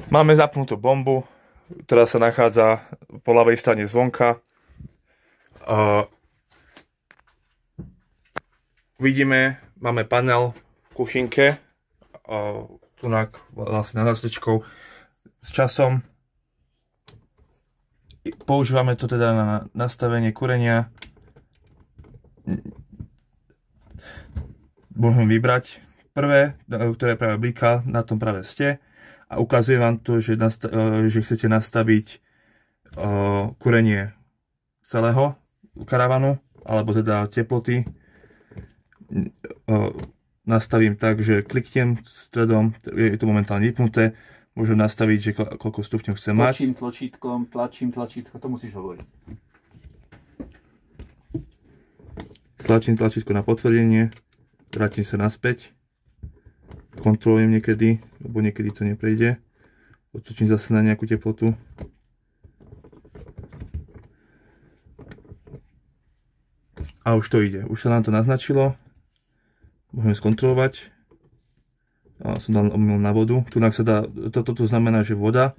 Máme zapnutú bombu, ktorá sa nachádza po ľavej strane zvonka. Vidíme, máme panel v kuchynke, tunak vlastne nad násličkou s časom. Používame to teda na nastavenie kúrenia. Môžeme vybrať prvé, ktoré práve blíka, na tom práve ste. A ukazuje vám to, že chcete nastaviť kúrenie celého karavanu, alebo teda teploty. Nastavím tak, že kliknem stredom, je to momentálne vypnuté, môžem nastaviť, že koľko stupňov chcem mať. Tlačím tlačítko, to musíš hovoriť. Stlačím tlačítko na potvrdenie, vrátim sa naspäť. Kontrolujem niekedy, lebo niekedy to neprejde. Otočím zase na nejakú teplotu. A už to ide. Už sa nám to naznačilo. Môžeme skontrolovať. Som dal omyl na vodu. Tunak sa dá, toto znamená, že voda.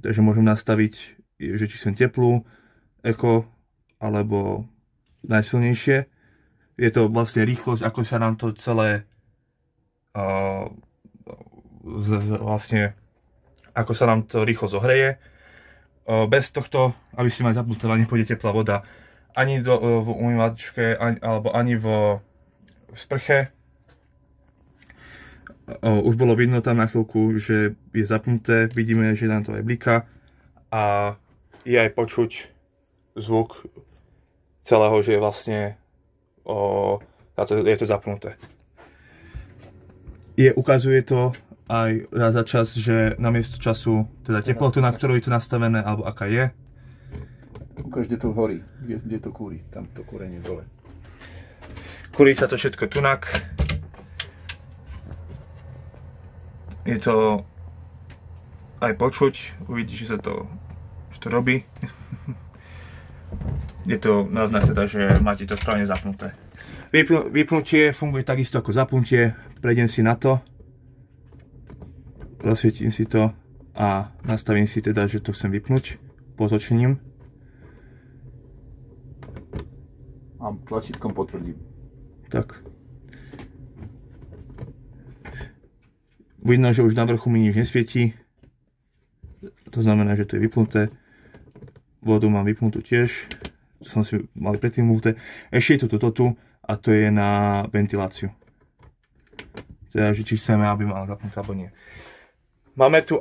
Takže môžem nastaviť, že či som teplú, echo, alebo najsilnejšie. Je to vlastne rýchlosť, ako sa nám to celé vlastne ako sa nám to rýchlo zohreje. Bez tohto, aby ste mali zapnuté, nepôjde teplá voda ani v umývačke, alebo ani v sprche. Už bolo vidno tam na chvíľku, že je zapnuté, vidíme, že nám to aj blíka a je aj počuť zvuk celého, že je vlastne je to zapnuté. Ukazuje to aj raz za čas, že namiesto času, teda teplotu, na ktorú je to nastavené, alebo aká je. Ukáž, kde to horí, kde to kúri, tam to kúrenie dole. Kúri sa to všetko tunak. Je to aj počuť, uvidíš, že to robí. Je to náznak teda, že máte to správne zapnuté. Vypnutie funguje takisto ako zapnutie. Prejdem si na to, rozsvietím si to a nastavím si teda, že to chcem vypnúť potočením. A tlačítkom potvrdím. Tak. Vidno, že už na vrchu mi nič nesvietí. To znamená, že to je vypnuté. Vodu mám vypnutú tiež. To som si mal predtým vypnuté. Ešte je tu toto a to je na ventiláciu. Teda, že či chceme, aby mal zapnúť alebo nie. Máme tu